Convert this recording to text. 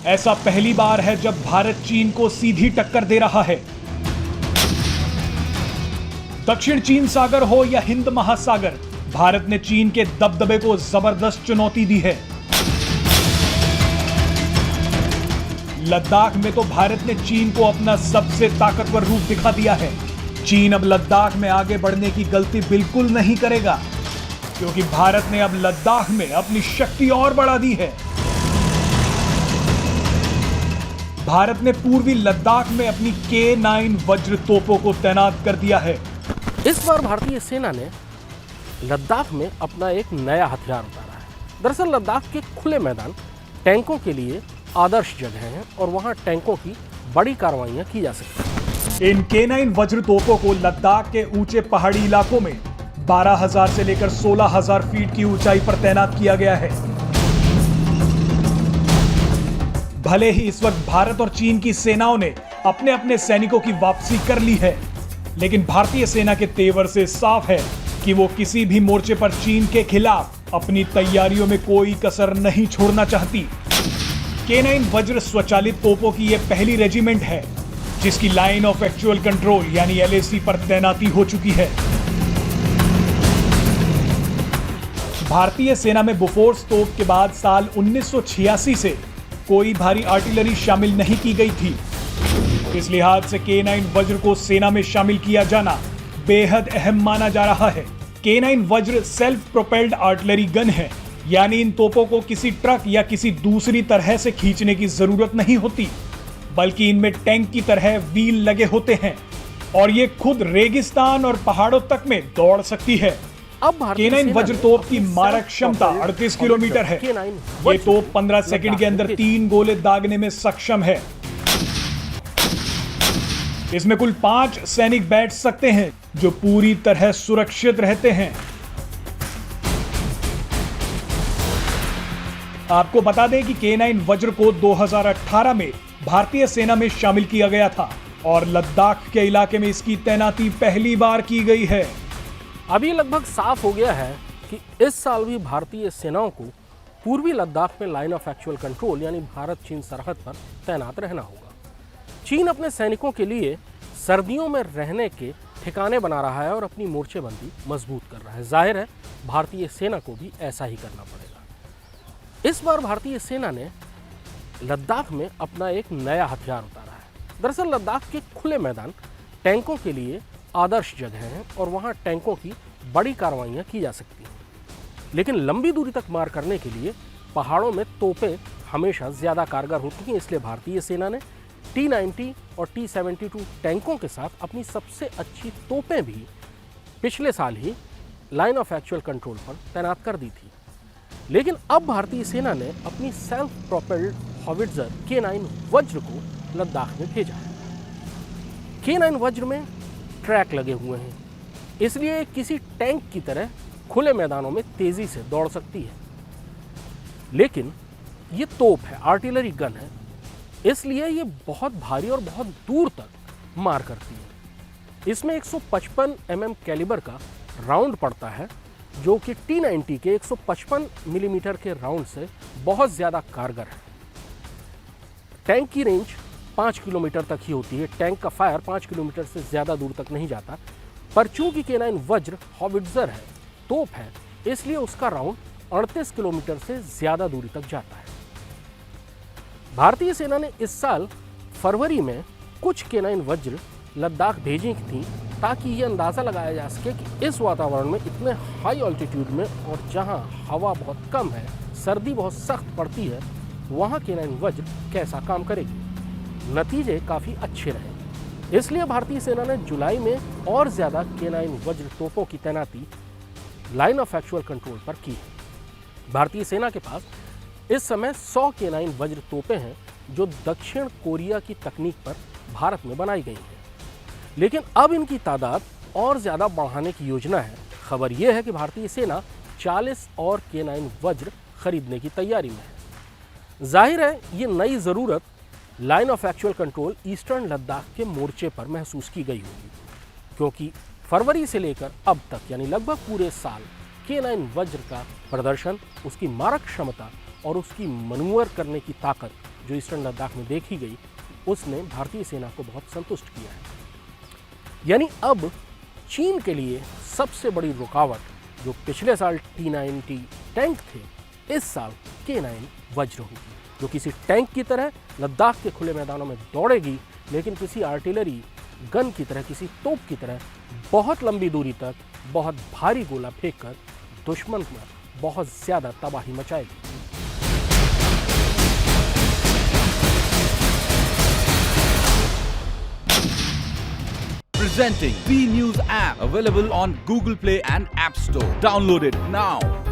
ऐसा पहली बार है जब भारत चीन को सीधी टक्कर दे रहा है। दक्षिण चीन सागर हो या हिंद महासागर, भारत ने चीन के दबदबे को जबरदस्त चुनौती दी है। लद्दाख में तो भारत ने चीन को अपना सबसे ताकतवर रूप दिखा दिया है। चीन अब लद्दाख में आगे बढ़ने की गलती बिल्कुल नहीं करेगा, क्योंकि भारत ने अब लद्दाख में अपनी शक्ति और बढ़ा दी है। भारत ने पूर्वी लद्दाख में अपनी K9 वज्र तोपों को तैनात कर दिया है। इस बार भारतीय सेना ने लद्दाख में अपना एक नया हथियार उतारा है। दरअसल लद्दाख के खुले मैदान टैंकों के लिए आदर्श जगह हैं और वहां टैंकों की बड़ी कार्रवाइयां की जा सकती हैं। इन K9 वज्र तोपों को लद्दाख के ऊंचे पहाड़ी इलाकों में 12,000 से लेकर 16,000 फीट की ऊंचाई पर तैनात किया गया है। भले ही इस वक्त भारत और चीन की सेनाओं ने अपने अपने सैनिकों की वापसी कर ली है, लेकिन भारतीय सेना के तेवर से साफ है कि वो किसी भी मोर्चे पर चीन के खिलाफ अपनी तैयारियों में कोई कसर नहीं छोड़ना चाहती। K9 वज्र स्वचालित तोपों की यह पहली रेजिमेंट है जिसकी लाइन ऑफ एक्चुअल कंट्रोल यानी LAC पर तैनाती हो चुकी है। भारतीय सेना में बोफोर्स तोप के बाद साल 1986 से कोई भारी आर्टिलरी शामिल नहीं की गई थी। इस लिहाज से K9 वज्र को सेना में शामिल किया जाना बेहद अहम माना जा रहा है। K9 वज्र सेल्फ प्रोपेल्ड आर्टिलरी गन है, यानी इन तोपों को किसी ट्रक या किसी दूसरी तरह से खींचने की जरूरत नहीं होती, बल्कि इनमें टैंक की तरह व्हील लगे होते हैं और ये खुद रेगिस्तान और पहाड़ों तक में दौड़ सकती है। अब K9 वज्र तोप की मारक क्षमता 38 किलोमीटर है। ये तोप 15 सेकंड के अंदर 3 गोले दागने में सक्षम है। इसमें कुल 5 सैनिक बैठ सकते हैं जो पूरी तरह सुरक्षित रहते हैं। आपको बता दें कि K9 वज्र को 2018 में भारतीय सेना में शामिल किया गया था और लद्दाख के इलाके में इसकी तैनाती पहली बार की गई है। अभी लगभग साफ हो गया है कि इस साल भी भारतीय सेनाओं को पूर्वी लद्दाख में लाइन ऑफ एक्चुअल कंट्रोल यानी भारत चीन सरहद पर तैनात रहना होगा। चीन अपने सैनिकों के लिए सर्दियों में रहने के ठिकाने बना रहा है और अपनी मोर्चेबंदी मजबूत कर रहा है। जाहिर है भारतीय सेना को भी ऐसा ही करना पड़ेगा। इस बार भारतीय सेना ने लद्दाख में अपना एक नया हथियार उतारा है। दरअसल लद्दाख के खुले मैदान टैंकों के लिए आदर्श जगह हैं और वहां टैंकों की बड़ी कार्रवाइयां की जा सकती हैं। लेकिन लंबी दूरी तक मार करने के लिए पहाड़ों में तोपें हमेशा ज़्यादा कारगर होती हैं, इसलिए भारतीय सेना ने T-90 और T-72 टैंकों के साथ अपनी सबसे अच्छी तोपें भी पिछले साल ही लाइन ऑफ एक्चुअल कंट्रोल पर तैनात कर दी थी। लेकिन अब भारतीय सेना ने अपनी सेल्फ प्रोपेल्ड हॉविट्जर K9 वज्र को लद्दाख में भेजा है। K9 वज्र में ट्रैक लगे हुए हैं, इसलिए किसी टैंक की तरह खुले मैदानों में तेजी से दौड़ सकती है। लेकिन ये तोप है, आर्टिलरी गन है, इसलिए ये बहुत भारी और बहुत दूर तक मार करती है। इसमें 155 mm कैलिबर का राउंड पड़ता है, जो कि T-90 के 155 मिलीमीटर के राउंड से बहुत ज़्यादा कारगर है। टैंक की रेंज 5 किलोमीटर तक ही होती है। टैंक का फायर 5 किलोमीटर से ज़्यादा दूर तक नहीं जाता, पर चूंकि K9 वज्र हॉविट्जर है, तोप है, इसलिए उसका राउंड 38 किलोमीटर से ज़्यादा दूरी तक जाता है। भारतीय सेना ने इस साल फरवरी में कुछ K9 वज्र लद्दाख भेजी थी ताकि ये अंदाज़ा लगाया जा सके कि इस वातावरण में इतने हाई ऑल्टीट्यूड में और जहां हवा बहुत कम है, सर्दी बहुत सख्त पड़ती है, वहां K9 वज्र कैसा काम करेगी। नतीजे काफ़ी अच्छे रहे, इसलिए भारतीय सेना ने जुलाई में और ज़्यादा K9 वज्र तोपों की तैनाती लाइन ऑफ एक्चुअल कंट्रोल पर की है। भारतीय सेना के पास इस समय 100 K9 वज्र तोपें हैं जो दक्षिण कोरिया की तकनीक पर भारत में बनाई गई हैं। लेकिन अब इनकी तादाद और ज़्यादा बढ़ाने की योजना है। खबर यह है कि भारतीय सेना 40 और K9 वज्र खरीदने की तैयारी में है। जाहिर है ये नई ज़रूरत line of actual control eastern Ladakh के मोर्चे पर महसूस की गई होगी, क्योंकि फरवरी से लेकर अब तक यानी लगभग पूरे साल K9 वज्र का प्रदर्शन, उसकी मारक क्षमता और उसकी मनूवर करने की ताकत जो ईस्टर्न लद्दाख में देखी गई उसने भारतीय सेना को बहुत संतुष्ट किया है। यानी अब चीन के लिए सबसे बड़ी रुकावट जो पिछले साल T-90 टैंक थे, इस साल K9 वज्र होगी, जो किसी टैंक की तरह लद्दाख के खुले मैदानों में दौड़ेगी, लेकिन किसी आर्टिलरी गन की तरह, किसी तोप की तरह बहुत लंबी दूरी तक बहुत भारी गोला फेंककर दुश्मन पर बहुत ज्यादा तबाही मचाएगी। Presenting B News app, available on Google Play and App Store. Download it now.